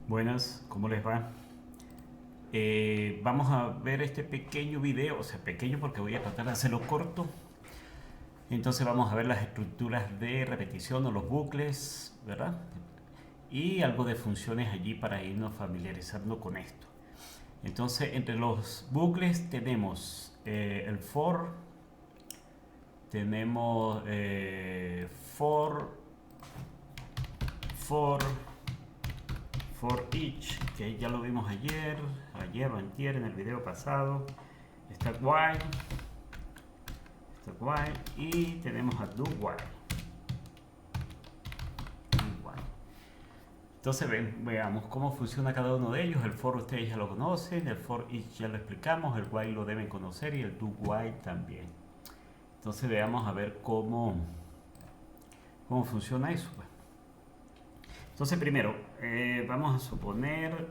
Buenas, ¿cómo les va? Vamos a ver este pequeño video, o sea, pequeño porque voy a tratar de hacerlo corto. Entonces vamos a ver las estructuras de repetición o los bucles, ¿verdad? Y algo de funciones allí para irnos familiarizando con esto. Entonces, entre los bucles tenemos el for, tenemos for, for each, que ya lo vimos ayer o antier en el video pasado. Está while y tenemos a do while. Entonces veamos cómo funciona cada uno de ellos. El for ustedes ya lo conocen, el for each ya lo explicamos, el while lo deben conocer y el do while también. Entonces veamos a ver cómo funciona eso. Entonces primero vamos a suponer,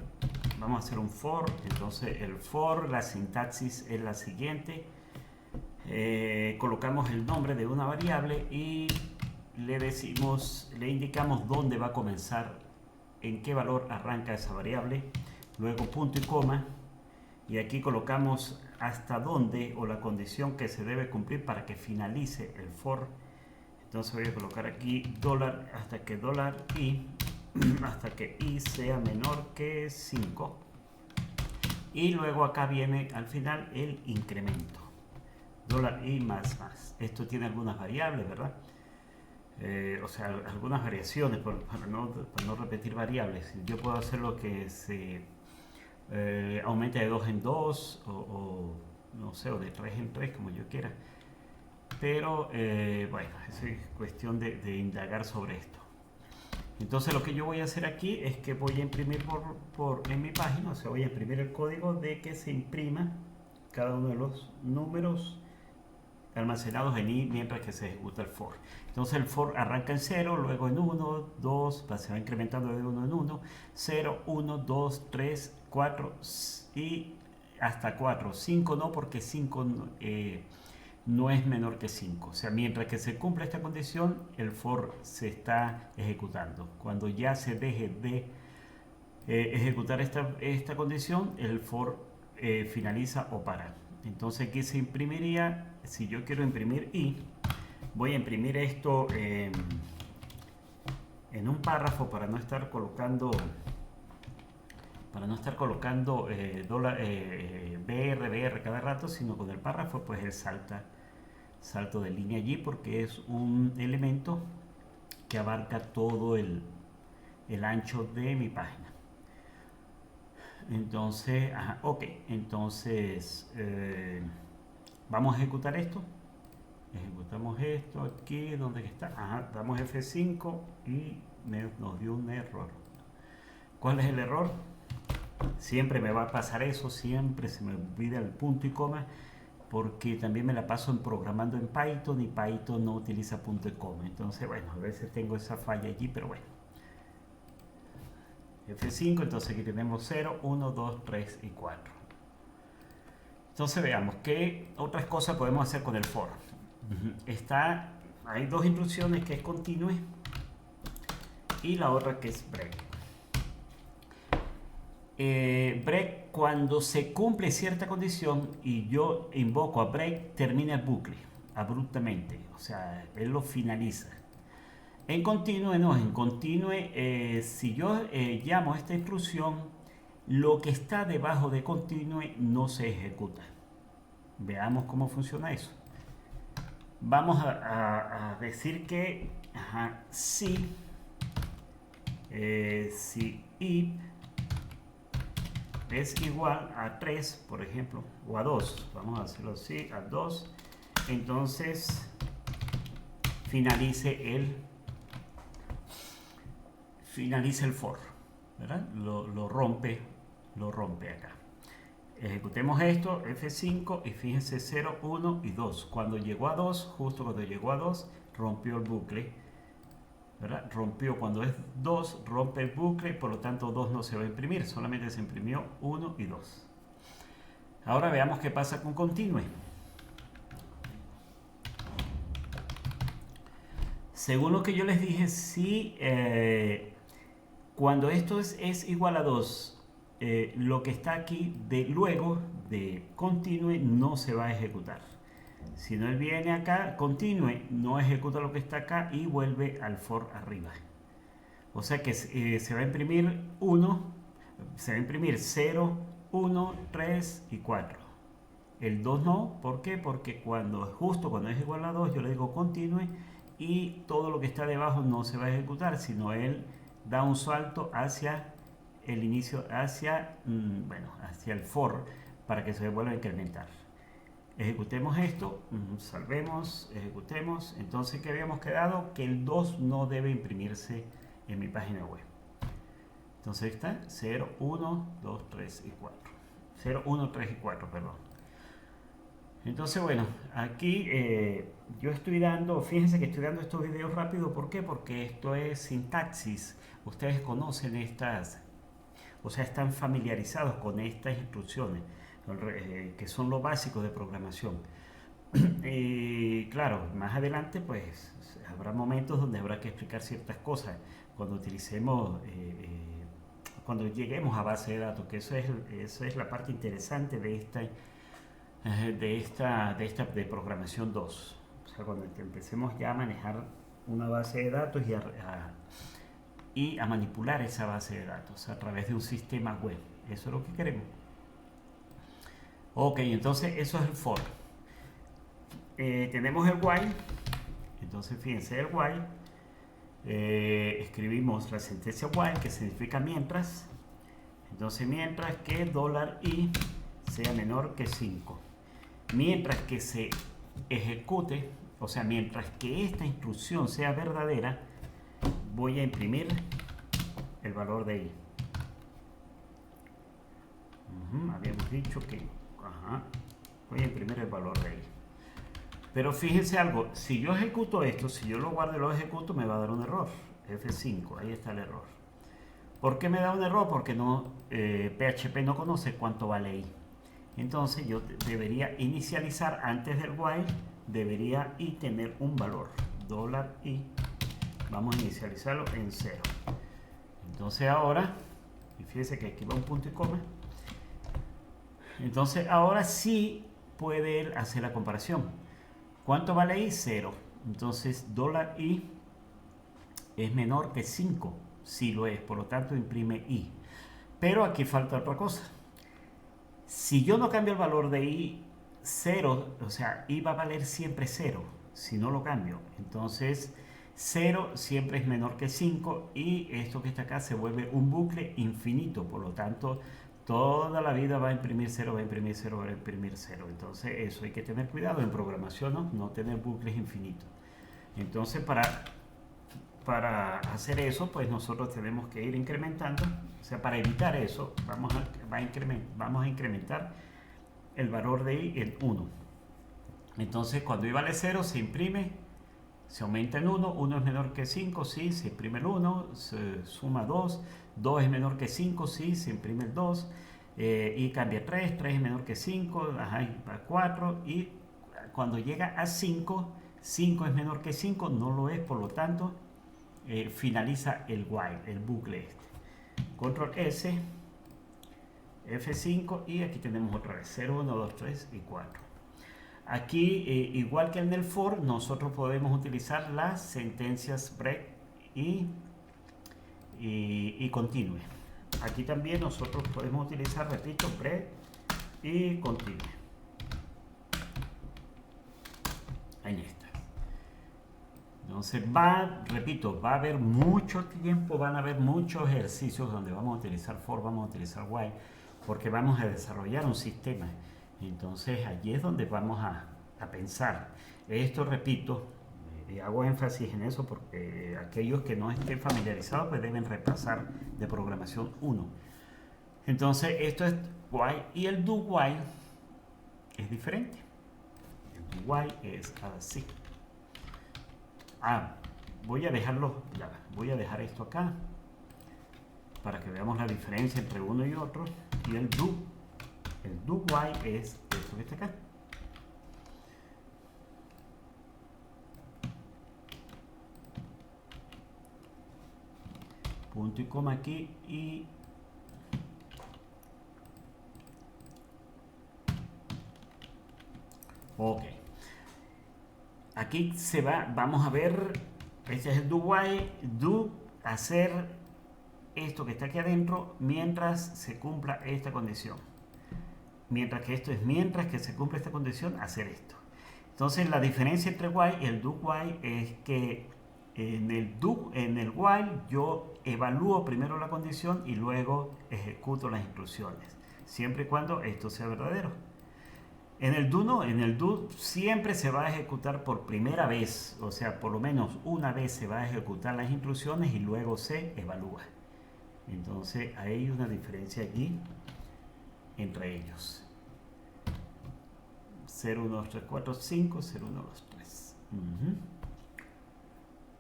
vamos a hacer un for. Entonces el for, la sintaxis es la siguiente. Colocamos el nombre de una variable y le indicamos dónde va a comenzar, en qué valor arranca esa variable, luego punto y coma, y aquí colocamos hasta dónde o la condición que se debe cumplir para que finalice el for. Entonces voy a colocar aquí dólar hasta que $i hasta que i sea menor que 5, y luego acá viene al final el incremento $i más. Esto tiene algunas variables, ¿verdad? O sea, algunas variaciones para no repetir variables. Yo puedo hacer lo que se aumente de 2 en 2 o no sé, o de 3 en 3, como yo quiera. Pero bueno, es cuestión de indagar sobre esto. Entonces lo que yo voy a hacer aquí es que voy a imprimir en mi página, o sea, voy a imprimir el código de que se imprima cada uno de los números almacenados en i mientras que se ejecuta el for. Entonces el for arranca en 0, luego en 1, 2, se va incrementando de 1 en 1, 0, 1, 2, 3, 4 y hasta 4. 5 no, porque 5 no es menor que 5. O sea, mientras que se cumpla esta condición, el for se está ejecutando. Cuando ya se deje de ejecutar esta condición, el for finaliza o para. Entonces aquí se imprimiría, si yo quiero imprimir i, voy a imprimir esto en un párrafo para no estar colocando BR cada rato, sino con el párrafo pues el salto de línea allí, porque es un elemento que abarca todo el ancho de mi página. Entonces, ok, entonces vamos a ejecutar esto. Ejecutamos esto aquí, donde está. Damos F5 y nos dio un error. ¿Cuál es el error? Siempre me va a pasar eso, siempre se me olvida el punto y coma, porque también me la paso programando en Python y Python no utiliza punto y coma. Entonces, bueno, a veces tengo esa falla allí, pero bueno. F5, entonces aquí tenemos 0, 1, 2, 3 y 4. Entonces veamos qué otras cosas podemos hacer con el for. Hay dos instrucciones, que es continue y la otra que es break. Break, cuando se cumple cierta condición y yo invoco a break, termina el bucle abruptamente, o sea, él lo finaliza. En continue no, en continue si yo llamo a esta instrucción, lo que está debajo de continue no se ejecuta. Veamos cómo funciona eso. Vamos a decir que si i es igual a 3, por ejemplo, o a 2, vamos a hacerlo así, a 2, entonces finalice el for, ¿verdad? Lo rompe acá. Ejecutemos esto, F5, y fíjense 0, 1 y 2. Cuando llegó a 2, justo cuando llegó a 2, rompió el bucle, ¿verdad? Rompió cuando es 2, rompe el bucle, por lo tanto 2 no se va a imprimir, solamente se imprimió 1 y 2. Ahora veamos qué pasa con continue. Según lo que yo les dije, si Cuando esto es igual a 2, lo que está aquí luego de continue no se va a ejecutar. Si no, él viene acá, continue, no ejecuta lo que está acá y vuelve al for arriba. O sea que se va a imprimir 1, se va a imprimir 0, 1, 3 y 4. El 2 no, ¿por qué? Porque justo cuando es igual a 2 yo le digo continue y todo lo que está debajo no se va a ejecutar, sino él da un salto hacia el inicio, hacia el for para que se vuelva a incrementar. Ejecutemos esto, salvemos, ejecutemos. Entonces, ¿qué habíamos quedado? Que el 2 no debe imprimirse en mi página web. Entonces está 0, 1, 2, 3 y 4. 0, 1, 3 y 4, perdón. Entonces, bueno, aquí yo estoy dando, fíjense que estoy dando estos videos rápido. ¿Por qué? Porque esto es sintaxis. Ustedes conocen estas, o sea, están familiarizados con estas instrucciones, que son lo básico de programación. Y claro, más adelante pues habrá momentos donde habrá que explicar ciertas cosas cuando utilicemos, cuando lleguemos a base de datos, que eso es la parte interesante de programación 2. O sea, cuando empecemos ya a manejar una base de datos y a manipular esa base de datos a través de un sistema web. Eso es lo que queremos. Ok, entonces eso es el for. Tenemos el while. Entonces fíjense, el while, escribimos la sentencia while, que significa mientras. Entonces mientras que $i sea menor que 5, mientras que se ejecute, o sea, mientras que esta instrucción sea verdadera, voy a imprimir el valor de i. Habíamos dicho que voy a imprimir el valor de i. Pero fíjense algo, si yo ejecuto esto, si yo lo guardo y lo ejecuto, me va a dar un error. F5, ahí está el error. ¿Por qué me da un error? Porque PHP no conoce cuánto vale i. Entonces yo debería inicializar antes del while, debería i tener un valor, $i. Vamos a inicializarlo en 0. Entonces ahora, y fíjense que aquí va un punto y coma. Entonces ahora sí puede él hacer la comparación. ¿Cuánto vale i? 0. Entonces $i es menor que 5. Sí lo es, por lo tanto imprime i. Pero aquí falta otra cosa. Si yo no cambio el valor de i, 0, o sea, i va a valer siempre 0 si no lo cambio. Entonces 0 siempre es menor que 5 y esto que está acá se vuelve un bucle infinito. Por lo tanto, toda la vida va a imprimir 0, va a imprimir 0, va a imprimir 0. Entonces eso hay que tener cuidado en programación, no tener bucles infinitos. Entonces para hacer eso, pues nosotros tenemos que ir incrementando. O sea, para evitar eso, vamos a incrementar el valor de i en 1. Entonces cuando i vale 0 se imprime, se aumenta en 1, 1 es menor que 5, sí, se imprime el 1, se suma 2, 2 es menor que 5, sí, se imprime el 2, y cambia 3, 3 es menor que 5, va a 4, y cuando llega a 5, 5 es menor que 5, no lo es, por lo tanto, finaliza el while, el bucle este. Control S, F5 y aquí tenemos otra vez 0, 1, 2, 3 y 4. Aquí, igual que en el for, nosotros podemos utilizar las sentencias break y continue. Aquí también nosotros podemos utilizar, repito, break y continue. En esta. Entonces repito, va a haber mucho tiempo, van a haber muchos ejercicios donde vamos a utilizar for, vamos a utilizar while, porque vamos a desarrollar un sistema. Entonces allí es donde vamos a pensar. Esto, repito, hago énfasis en eso porque aquellos que no estén familiarizados pues deben repasar de programación 1. Entonces esto es while y el do while es diferente. El do while es así. Voy a dejar esto acá para que veamos la diferencia entre uno y otro. Y el do while es esto que está acá. punto y coma aquí y ok. Aquí se va, vamos a ver, este es el do while, do hacer esto que está aquí adentro mientras se cumpla esta condición. Mientras que esto es mientras que se cumpla esta condición, hacer esto. Entonces la diferencia entre while y el do while es que en el while yo evalúo primero la condición y luego ejecuto las instrucciones, siempre y cuando esto sea verdadero. En el do no, en el do siempre se va a ejecutar por primera vez, o sea, por lo menos una vez se va a ejecutar las instrucciones y luego se evalúa. Entonces hay una diferencia aquí entre ellos. 0, 1, 2, 3, 4, 5, 0, 1, 2, 3.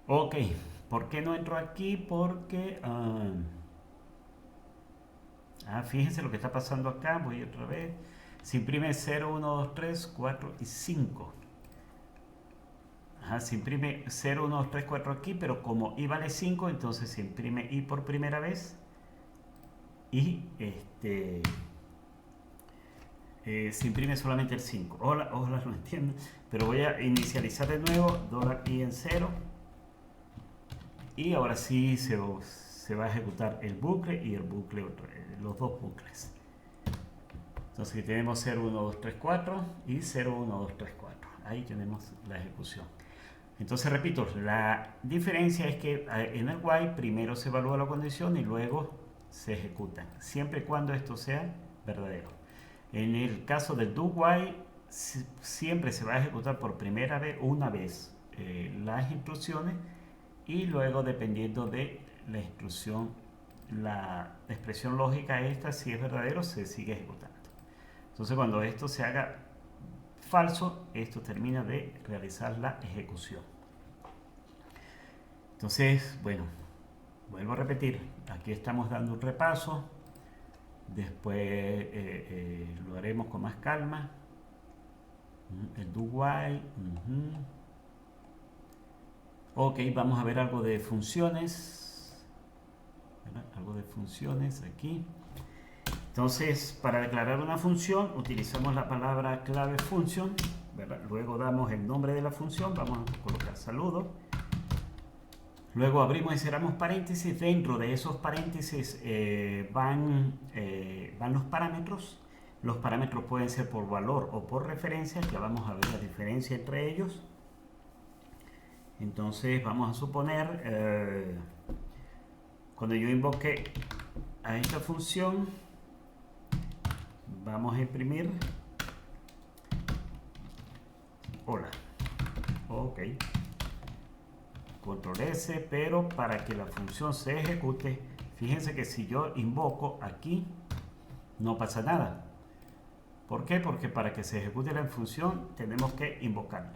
Ok, ¿por qué no entro aquí? Porque... fíjense lo que está pasando acá, voy otra vez. Se imprime 0, 1, 2, 3, 4 y 5. Se imprime 0, 1, 2, 3, 4 aquí, pero como i vale 5, entonces se imprime i por primera vez. Y se imprime solamente el 5. Hola, no entiendo. Pero voy a inicializar de nuevo, $i en 0. Y ahora sí se va a ejecutar el bucle y el bucle, los dos bucles. Entonces aquí tenemos 0, 1, 2, 3, 4 y 0, 1, 2, 3, 4. Ahí tenemos la ejecución. Entonces repito, la diferencia es que en el while primero se evalúa la condición y luego se ejecutan, siempre y cuando esto sea verdadero. En el caso del do while, siempre se va a ejecutar por primera vez, una vez, las instrucciones y luego dependiendo de la instrucción, la expresión lógica esta, si es verdadero, se sigue ejecutando. Entonces cuando esto se haga falso, esto termina de realizar la ejecución. Entonces, bueno, vuelvo a repetir, aquí estamos dando un repaso, después lo haremos con más calma. El do while. Ok, vamos a ver algo de funciones. ¿Verdad? Algo de funciones aquí. Entonces, para declarar una función, utilizamos la palabra clave function, ¿verdad? Luego damos el nombre de la función, vamos a colocar saludo. Luego abrimos y cerramos paréntesis. Dentro de esos paréntesis van los parámetros. Los parámetros pueden ser por valor o por referencia. Ya vamos a ver la diferencia entre ellos. Entonces vamos a suponer, cuando yo invoque a esta función, vamos a imprimir hola. Ok. Control S, pero para que la función se ejecute, fíjense que si yo invoco aquí, no pasa nada. ¿Por qué? Porque para que se ejecute la función tenemos que invocarla.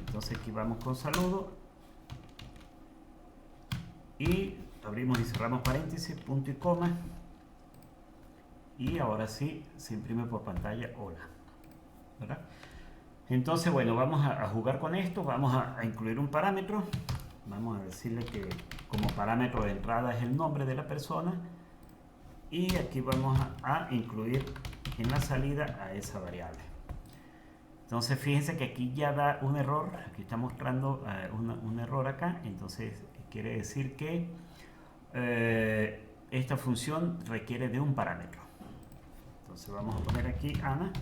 Entonces aquí vamos con saludo y abrimos y cerramos paréntesis, punto y coma, y ahora sí se imprime por pantalla hola, ¿verdad? Entonces, bueno, vamos a jugar con esto, vamos a incluir un parámetro, vamos a decirle que como parámetro de entrada es el nombre de la persona y aquí vamos a incluir en la salida a esa variable. Entonces fíjense que aquí ya da un error, aquí está mostrando un error acá, entonces quiere decir que esta función requiere de un parámetro. Entonces vamos a poner aquí Ana.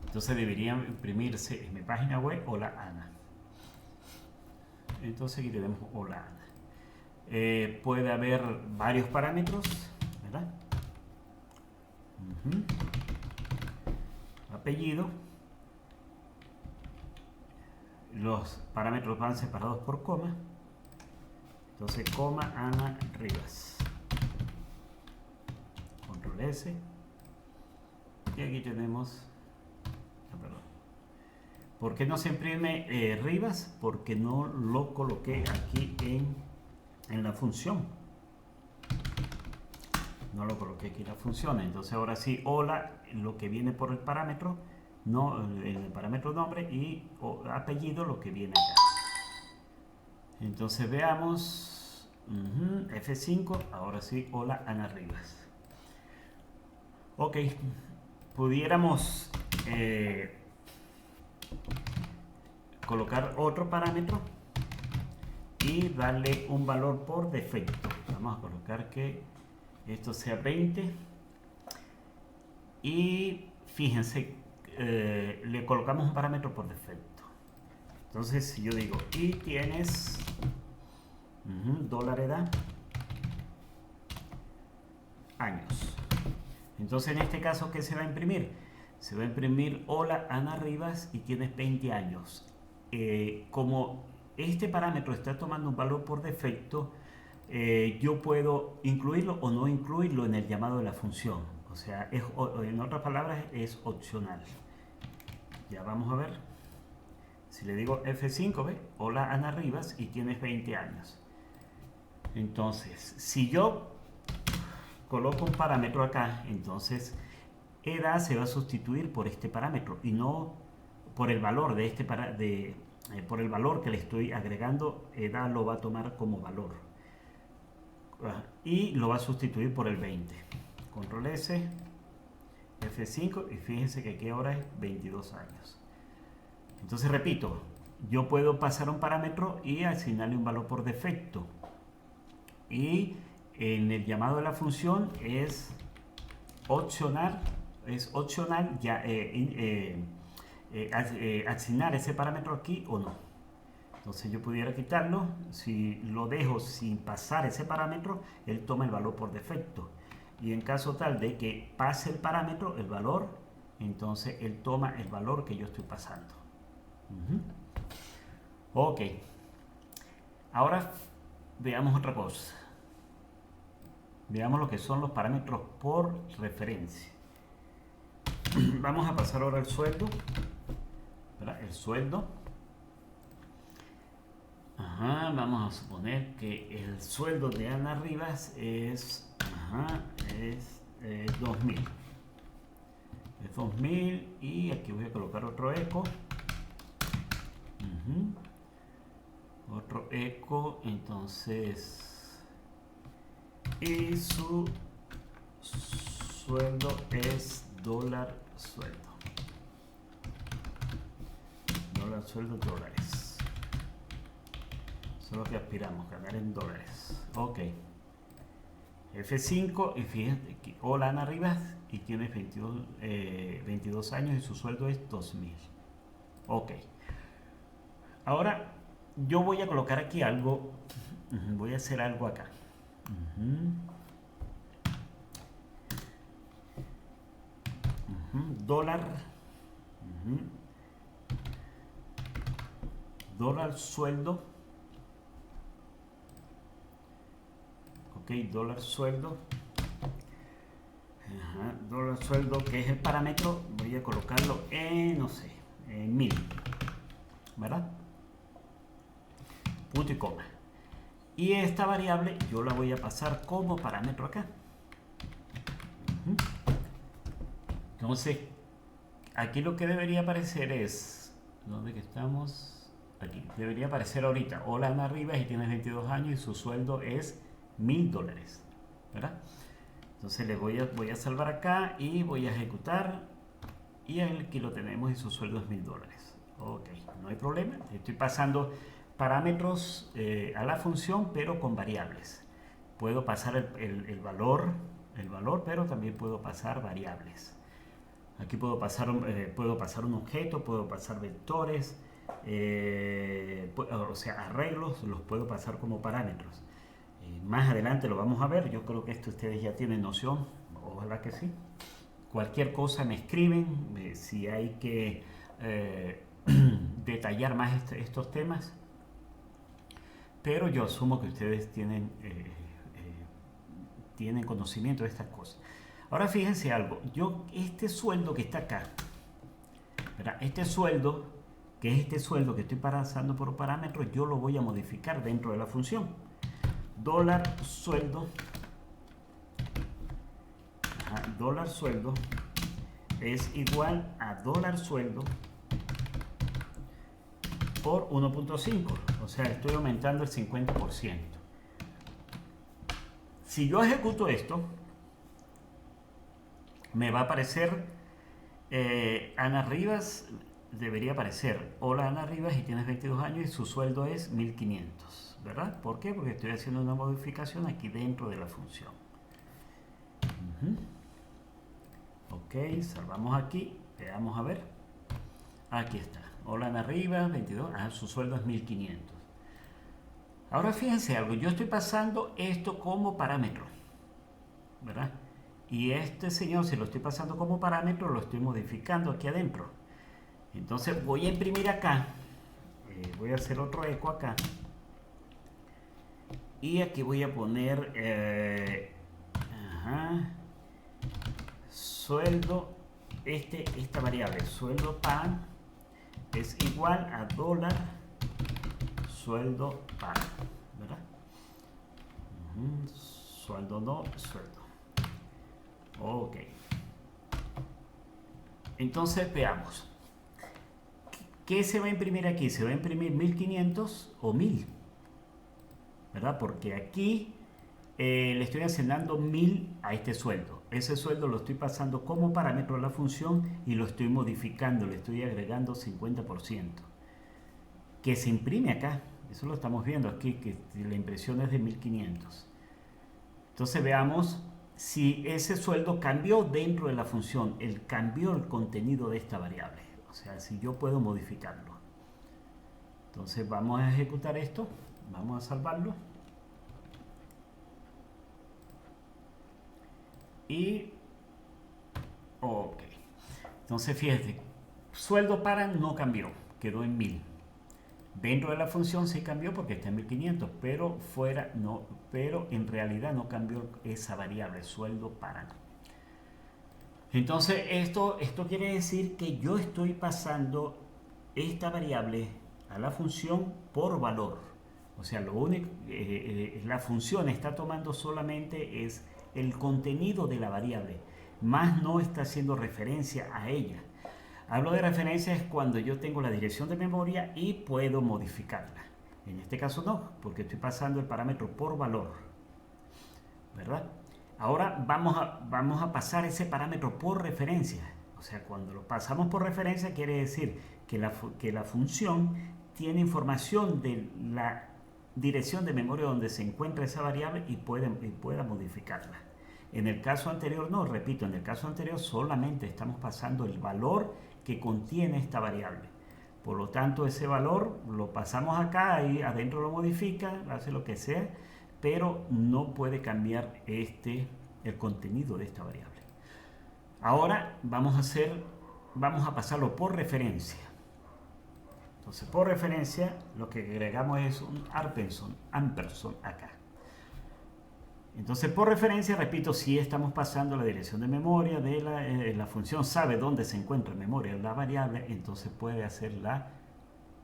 Entonces debería imprimirse en mi página web hola Ana. Entonces aquí tenemos hola Ana. Puede haber varios parámetros, ¿verdad? Apellido. Los parámetros van separados por coma. Entonces coma Ana Rivas. Control S. Y aquí tenemos... perdón. ¿Por qué no se imprime Rivas? Porque no lo coloqué aquí en la función. No lo coloqué aquí en la función. Entonces ahora sí, hola, lo que viene por el parámetro, no el parámetro nombre, y apellido lo que viene acá. Entonces veamos. F5, ahora sí, hola Ana Rivas. Ok, pudiéramos colocar otro parámetro y darle un valor por defecto. Vamos a colocar que esto sea 20 y fíjense, le colocamos un parámetro por defecto. Entonces si yo digo y tienes dólar edad años, entonces en este caso ¿qué se va a imprimir? Se va a imprimir hola Ana Rivas y tienes 20 años. Como este parámetro está tomando un valor por defecto, yo puedo incluirlo o no incluirlo en el llamado de la función. O sea, en otras palabras, es opcional. Ya vamos a ver. Si le digo F5, ¿ve? Hola Ana Rivas y tienes 20 años. Entonces, si yo coloco un parámetro acá, entonces edad se va a sustituir por este parámetro y no por el valor de este por el valor que le estoy agregando. Edad lo va a tomar como valor y lo va a sustituir por el 20. Control S, F5 y fíjense que aquí ahora es 22 años. Entonces repito, yo puedo pasar un parámetro y asignarle un valor por defecto, y en el llamado de la función es opcional ya asignar ese parámetro aquí o no. Entonces yo pudiera quitarlo. Si lo dejo sin pasar ese parámetro, él toma el valor por defecto, y en caso tal de que pase el parámetro, el valor, entonces él toma el valor que yo estoy pasando. Ok, ahora veamos otra cosa. Veamos lo que son los parámetros por referencia. Vamos a pasar ahora al sueldo, ¿verdad? El sueldo. Vamos a suponer que el sueldo de Ana Rivas es 2000. Es 2000 y aquí voy a colocar otro eco. Otro eco, entonces, y su sueldo es dólar sueldo. Dólar sueldo, dólares. Eso es lo que aspiramos, ganar en dólares. Ok. F5 y fíjate que hola Ana Rivas y tienes 22 años y su sueldo es 2000. Ok. Ahora yo voy a colocar aquí algo. Voy a hacer algo acá. Dólar. Dólar sueldo. Ok, dólar sueldo. Dólar sueldo, que es el parámetro, voy a colocarlo en, no sé, en 1000, ¿verdad? Punto y coma. Y esta variable yo la voy a pasar como parámetro acá. Entonces, aquí lo que debería aparecer es, ¿dónde que estamos? Aquí, debería aparecer ahorita, hola Ana Rivas y tienes 22 años y su sueldo es $1000, ¿verdad? Entonces le voy a salvar acá y voy a ejecutar, y aquí lo tenemos y su sueldo es $1000. Ok, no hay problema, estoy pasando parámetros a la función, pero con variables. Puedo pasar el valor, pero también puedo pasar variables. Aquí puedo pasar un objeto, puedo pasar vectores, o sea, arreglos, los puedo pasar como parámetros. Más adelante lo vamos a ver. Yo creo que esto ustedes ya tienen noción, ojalá que sí. Cualquier cosa me escriben, si hay que detallar más estos temas, pero yo asumo que ustedes tienen conocimiento de estas cosas. Ahora fíjense algo, este sueldo que está acá, ¿verdad? Este sueldo, que es este sueldo que estoy pasando por parámetros, yo lo voy a modificar dentro de la función. Dólar sueldo, dólar sueldo es igual a dólar sueldo por 1.5, o sea, estoy aumentando el 50%. Si yo ejecuto esto, me va a aparecer Ana Rivas, debería aparecer: hola Ana Rivas, y tienes 22 años y su sueldo es 1500, ¿verdad? ¿Por qué? Porque estoy haciendo una modificación aquí dentro de la función. Ok, salvamos aquí, veamos a ver. Aquí está: hola Ana Rivas, 22, su sueldo es 1500. Ahora fíjense algo, yo estoy pasando esto como parámetro, ¿verdad? Y este señor, si lo estoy pasando como parámetro, lo estoy modificando aquí adentro. Entonces voy a imprimir acá, voy a hacer otro eco acá, y aquí voy a poner sueldo, esta variable, sueldo pan, es igual a dólar sueldo pan, ¿verdad? Sueldo no, sueldo. Ok. Entonces veamos. ¿Qué se va a imprimir aquí? Se va a imprimir 1500 o 1000, ¿verdad? Porque aquí le estoy asignando 1000 a este sueldo. Ese sueldo lo estoy pasando como parámetro a la función y lo estoy modificando, le estoy agregando 50%. Que se imprime acá. Eso lo estamos viendo aquí, que la impresión es de 1500. Entonces veamos si ese sueldo cambió dentro de la función, cambió el contenido de esta variable. O sea, si yo puedo modificarlo. Entonces vamos a ejecutar esto, vamos a salvarlo. Y ok. Entonces fíjate, sueldo para no cambió, quedó en 1000. Dentro de la función sí cambió porque está en 1500, pero fuera no, pero en realidad no cambió esa variable, sueldo para no. Entonces esto quiere decir que yo estoy pasando esta variable a la función por valor. O sea, lo único, la función está tomando solamente es el contenido de la variable, más no está haciendo referencia a ella. Hablo de referencia es cuando yo tengo la dirección de memoria y puedo modificarla. En este caso no, porque estoy pasando el parámetro por valor, ¿verdad? Ahora vamos a pasar ese parámetro por referencia. O sea, cuando lo pasamos por referencia quiere decir que la función tiene información de la dirección de memoria donde se encuentra esa variable y pueda modificarla. En el caso anterior no, repito, en el caso anterior solamente estamos pasando el valor que contiene esta variable. Por lo tanto, ese valor lo pasamos acá y adentro lo modifica, hace lo que sea, pero no puede cambiar el contenido de esta variable. Ahora vamos a pasarlo por referencia. Entonces, por referencia, lo que agregamos es un ampersand acá. Entonces, por referencia, repito, si estamos pasando la dirección de memoria de la función, sabe dónde se encuentra en memoria la variable, entonces puede hacer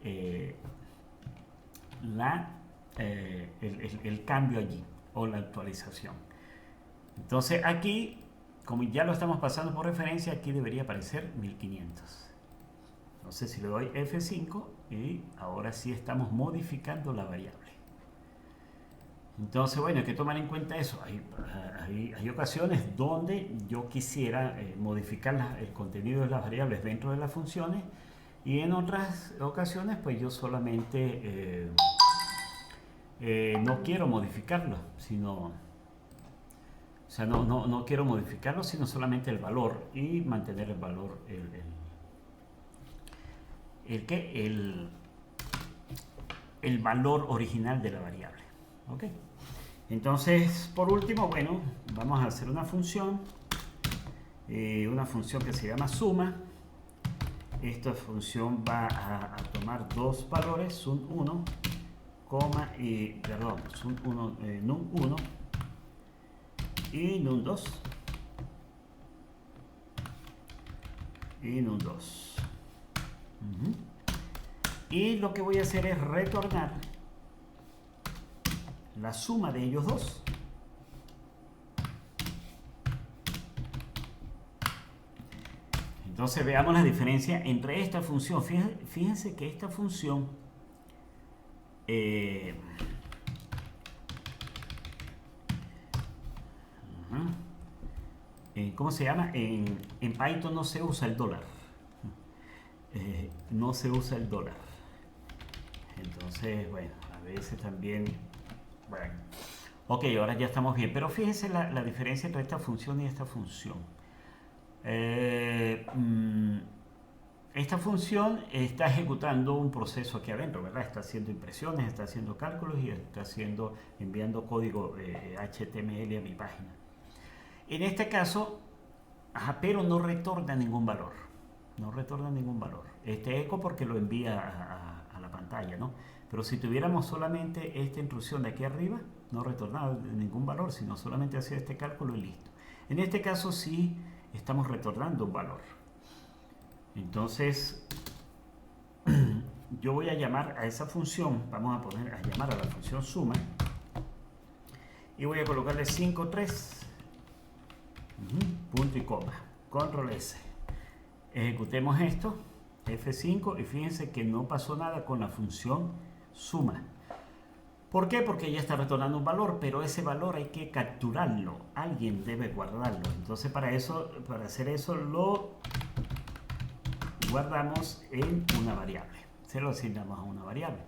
el cambio allí o la actualización. Entonces, aquí, como ya lo estamos pasando por referencia, aquí debería aparecer 1500. Entonces, si le doy F5 y ahora sí estamos modificando la variable. Entonces, bueno, hay que tomar en cuenta eso. Hay ocasiones donde yo quisiera modificar el contenido de las variables dentro de las funciones y en otras ocasiones pues yo solamente no quiero modificarlo, sino, o sea, no quiero modificarlo, sino solamente el valor y mantener el valor, el valor original de la variable. ¿Ok? Entonces, por último, bueno, vamos a hacer una función que se llama suma. Esta función va a tomar dos valores, num1, num1 y num2 y num2. Y lo que voy a hacer es retornar la suma de ellos dos. Entonces veamos la diferencia entre esta función. Fíjense que esta función ¿cómo se llama? En Python no se usa el dólar. No se usa el dólar. Entonces, bueno, a veces también, bueno. Ok, ahora ya estamos bien. Pero fíjense la diferencia entre esta función y esta función. Esta función está ejecutando un proceso aquí adentro, ¿verdad? Está haciendo impresiones, está haciendo cálculos y está enviando código HTML a mi página. En este caso, pero no retorna ningún valor. No retorna ningún valor. Este eco porque lo envía a la pantalla, ¿no? Pero si tuviéramos solamente esta intrusión de aquí arriba, no retornaba ningún valor, sino solamente hacía este cálculo y listo. En este caso sí estamos retornando un valor. Entonces, yo voy a llamar a esa función, vamos a llamar a la función suma, y voy a colocarle 5.3, punto y coma, control S. Ejecutemos esto, F5, y fíjense que no pasó nada con la función suma. ¿Por qué? Porque ya está retornando un valor, pero ese valor hay que capturarlo, alguien debe guardarlo. Entonces para hacer eso lo guardamos en una variable, se lo asignamos a una variable.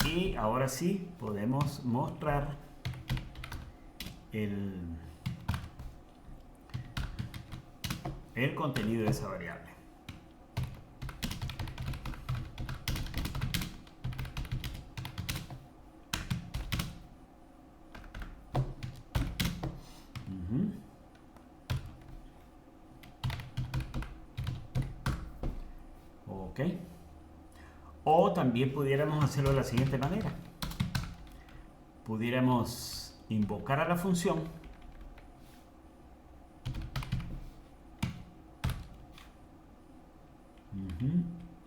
Y ahora sí podemos mostrar el contenido de esa variable. Ok. O también pudiéramos hacerlo de la siguiente manera. Pudiéramos invocar a la función.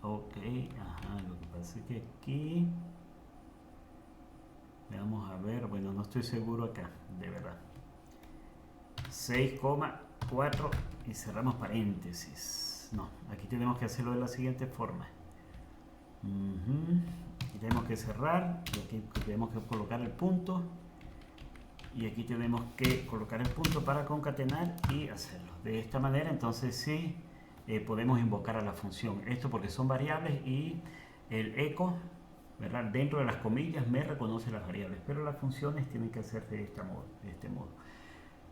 Ok, lo que pasa es que aquí vamos a ver, bueno, no estoy seguro acá, de verdad. 6,4 y cerramos paréntesis. No, aquí tenemos que hacerlo de la siguiente forma. Aquí tenemos que cerrar y aquí tenemos que colocar el punto y aquí tenemos que colocar el punto para concatenar y hacerlo de esta manera. Entonces sí podemos invocar a la función, esto porque son variables y el eco, ¿verdad?, dentro de las comillas me reconoce las variables, pero las funciones tienen que hacer de este modo.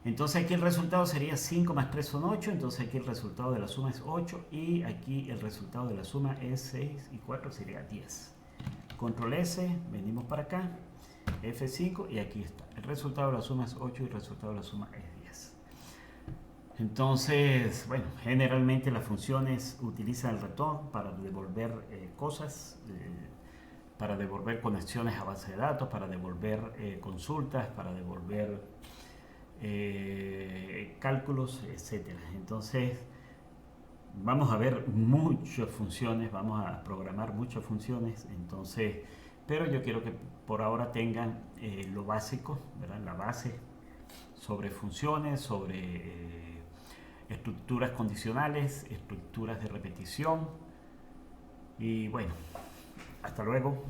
Entonces aquí el resultado sería 5 más 3 son 8, entonces aquí el resultado de la suma es 8 y aquí el resultado de la suma es 6 y 4 sería 10. Control S, venimos para acá, F5 y aquí está. El resultado de la suma es 8 y el resultado de la suma es 10. Entonces, bueno, generalmente las funciones utilizan el return para devolver cosas, para devolver conexiones a base de datos, para devolver consultas, para devolver cálculos, etcétera. Entonces vamos a ver muchas funciones, vamos a programar muchas funciones, entonces, pero yo quiero que por ahora tengan lo básico, ¿verdad?, la base sobre funciones, sobre estructuras condicionales, estructuras de repetición y bueno, hasta luego.